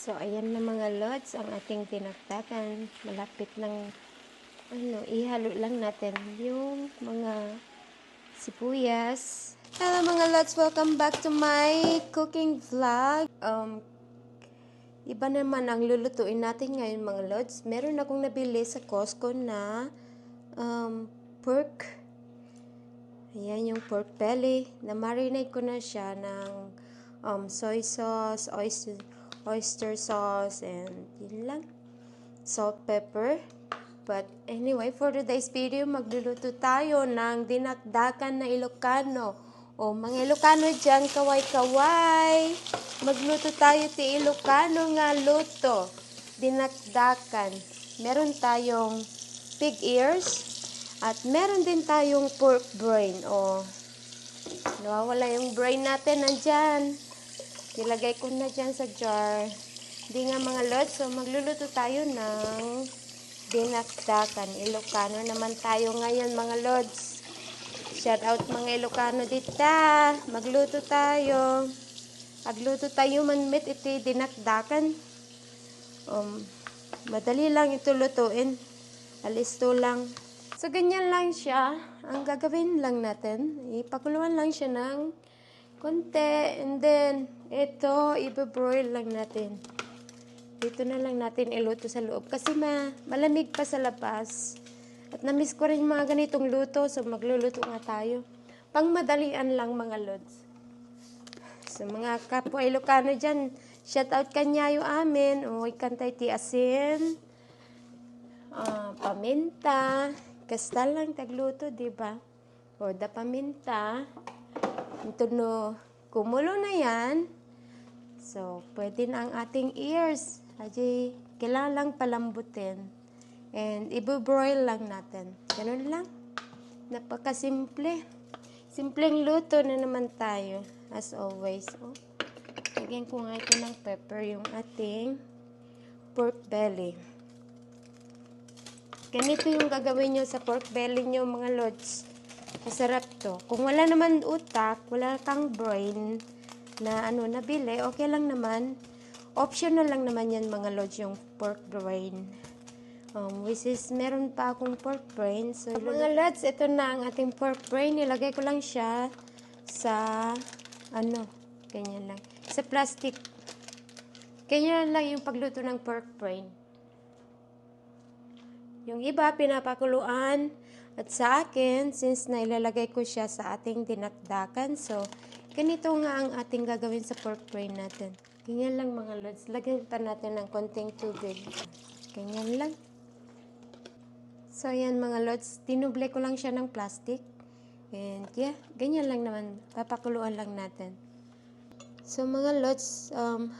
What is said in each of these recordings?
So, ayan na mga lods, ang ating tinaktakan. Malapit lang, ihalo lang natin yung mga sibuyas. Hello mga lods, welcome back to my cooking vlog. Iba naman ang lulutuin natin ngayon mga lods. Meron akong nabili sa Costco na pork. Ayan yung pork belly. Na-marinate ko na siya ng soy sauce, oyster sauce, and yun lang. Salt, pepper. But anyway, for today's video, magluluto tayo ng dinakdakan na Ilocano. O mga Ilocano dyan, kaway-kaway. Magluto tayo ti Ilocano nga luto. Dinakdakan. Meron tayong pig ears. At meron din tayong pork brain. O, nawawala yung brain natin nandyan. Nilagay ko na dyan sa jar. Hindi nga mga lods. So, magluluto tayo ng dinakdakan. Ilocano naman tayo ngayon mga lods. Shout out mga Ilocano dita. Magluto tayo. Magluto tayo manmit iti dinakdakan. Madali lang ito lutuin. Alisto lang. So, ganyan lang siya. Ang gagawin lang natin, ipakuluan lang siya ng konti. And then, ito, ibabroil lang natin. Dito na lang natin iluto sa loob. Kasi malamig pa sa labas. At namiss ko rin mga ganitong luto. So, magluluto nga tayo. Pangmadalian lang mga lods. So, mga kapwa Ilocano dyan, shout out kanyayo amin. O, ikantay ti asin. Paminta. Kastal lang tagluto, diba? O, da paminta. Ito no, kumulo na yan. So, pwede na ang ating ears. Aji, kailangan lang palambutin. And, ibubroil lang natin. Ganun lang. Napakasimple. Simpleng luto na naman tayo. As always. Oh. Lagyan ko nga ito ng pepper yung ating pork belly. Ganito yung gagawin nyo sa pork belly nyo mga lods. Masarap to. Kung wala naman utak, wala kang brain na nabili, okay lang naman. Optional lang naman yan mga lods yung pork brain. Which is, meron pa akong pork brain. So, mga lods, ito na ang ating pork brain. Nilagay ko lang siya sa, ganyan lang. Sa plastic. Ganyan lang yung pagluto ng pork brain. Yung iba, pinapakuluan. At sa akin, since nailalagay ko siya sa ating dinakdakan, so, ganito nga ang ating gagawin sa pork brain natin. Ganyan lang mga lods. Lagyan pa natin ng konting tubig. Ganyan lang. So, yan mga lods. Tinuble ko lang siya ng plastic. And yeah, ganyan lang naman. Papakuluan lang natin. So, mga lods,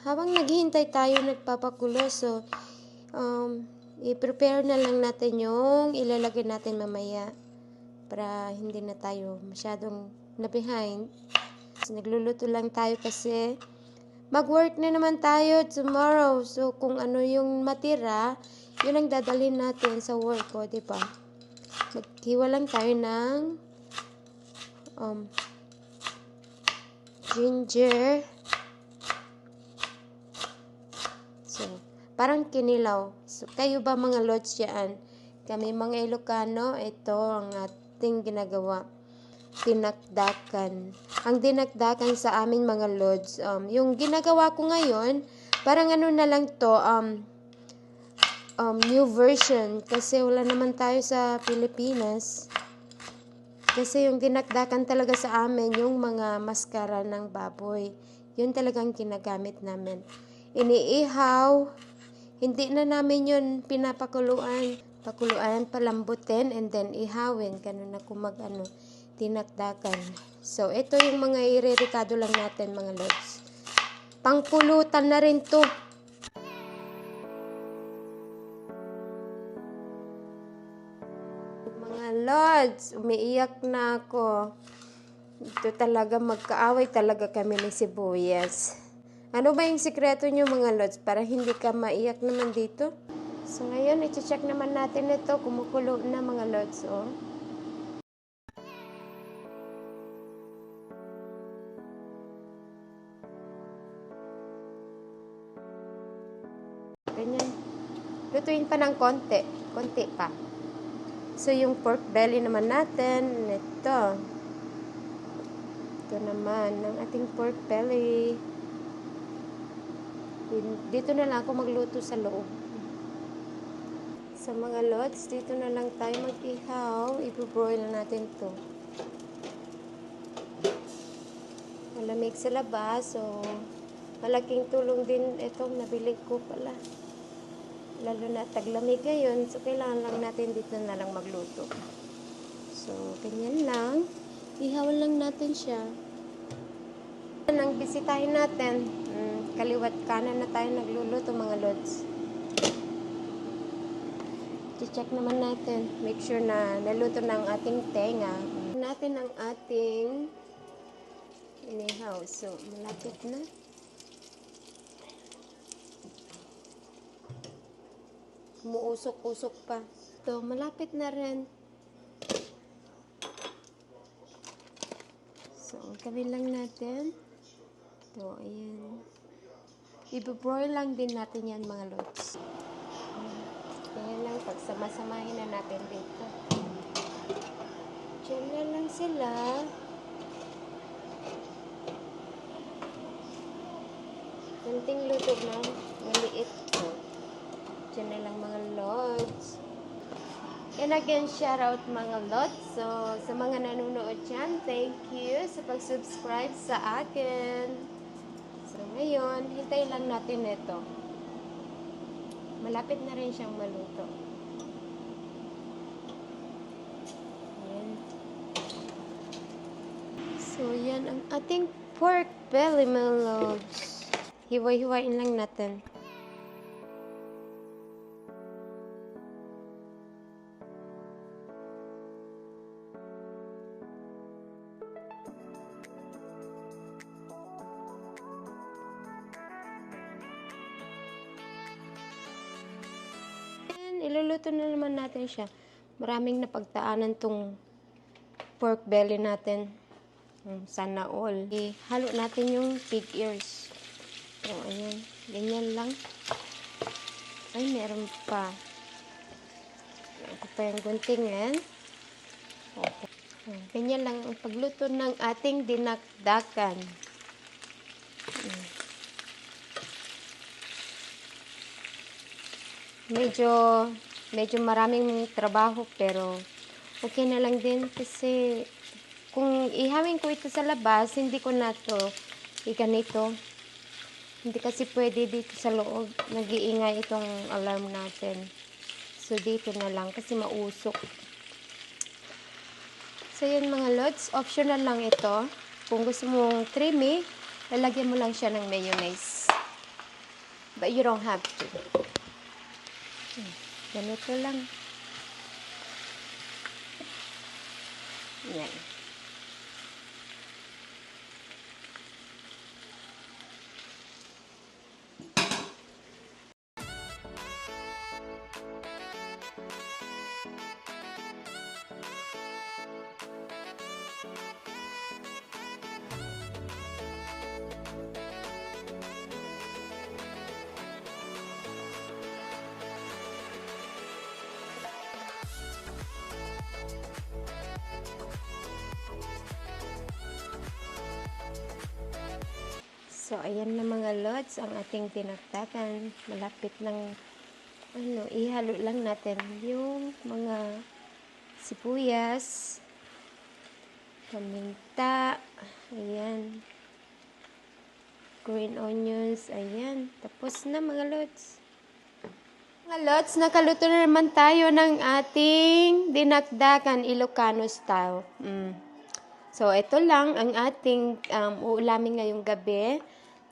habang naghihintay tayo nagpapakulo, so, i-prepare na lang natin yung ilalagay natin mamaya para hindi na tayo masyadong na-behind. So, nagluluto lang tayo kasi mag-work na naman tayo tomorrow. So, kung ano yung matira, yun ang dadalhin natin sa work ko, diba? Maghiwa lang tayo ng ginger. So, parang kinilaw. So, kayo ba mga lods yan? Kami mga Ilocano, ito ang ating ginagawa. Dinakdakan. Ang dinakdakan sa amin mga lods, yung ginagawa ko ngayon, parang na lang to, new version. Kasi wala naman tayo sa Pilipinas. Kasi yung dinakdakan talaga sa amin, yung mga maskara ng baboy. Yun talagang ginagamit namin. Iniihaw. Hindi na namin yun pinapakuluan. Pakuluan, palambutin, and then ihawin. Ganun ako dinakdakan. So, ito yung mga irerekado lang natin, mga lods. Pangpulutan na rin to. Mga lods, umiiyak na ako. Ito talaga, magkaaway talaga kami ni sibuyas. Ano ba yung sikreto nyo mga lods para hindi ka maiyak naman dito? So ngayon, i-check naman natin ito. Kumukulo na mga lods, oh. Ganyan. Lutuin pa ng konti. Konti pa. So, yung pork belly naman natin, ito. Ito naman, ang ating pork belly. Dito na lang ako magluto sa loob. Sa mga lods, dito na lang tayo mag-ihaw. I-broil natin to. Malamig sa labas, so malaking tulong din itong nabili ko pala. Lalo na taglamig ngayon, so kailangan lang natin dito na lang magluto. So, ganyan lang. Ihaw lang natin siya. Ang bisitahin natin, kaliwat kanan na tayo nagluluto mga lods. I-check naman natin. Make sure na naluto na ang ating tenga. Natin ang ating inihaw. So, malapit na. Umuusok-usok pa. So, malapit na rin. So, ang gawin lang natin. So, ayan. I-broil lang din natin yan mga lods. Ayan lang, pagsama-samahin na natin dito. Diyan na lang sila. Kunting luto na, maliit po. Diyan na lang mga lods. And again, shout out mga lods. So, sa mga nanonood dyan, thank you sa pag-subscribe sa akin. So, ngayon, hintayin lang natin ito. Malapit na rin siyang maluto. Ayan. So, yan ang ating pork belly, mga lods. Hiwa-hiwain lang natin. Iluluto na naman natin siya. Maraming napagtaanan tong pork belly natin. Sana all. Ihalo natin yung pig ears. So, ayan. Ganyan lang. Ay, meron pa. Ako pa yung guntingin. Okay. Ganyan lang ang pagluto ng ating dinakdakan. Medyo maraming trabaho pero okay na lang din kasi kung ihawin ko ito sa labas, hindi ko na to iganito. Hindi kasi pwede dito sa loob. Nag-iingay itong alarm natin. So, dito na lang kasi mausok. So, yun mga lods. Optional lang ito. Kung gusto mong creamy, lalagyan mo lang siya ng mayonnaise. But you don't have to. Ganito lang. Yan. So, ayan na mga lods, ang ating tinaktakan. Malapit ng, ihalo lang natin yung mga sibuyas, paminta, ayan, green onions, ayan. Tapos na mga lods. Mga lods, nakaluto na naman tayo ng ating dinakdakan Ilocano style. So, ito lang ang ating uulamin ngayong gabi.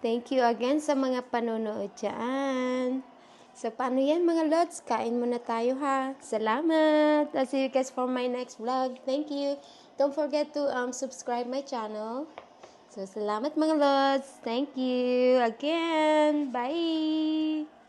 Thank you again sa mga panonood dyan. So, paano yan mga lods? Kain muna tayo ha. Salamat. I'll see you guys for my next vlog. Thank you. Don't forget to subscribe my channel. So, salamat mga lods. Thank you again. Bye.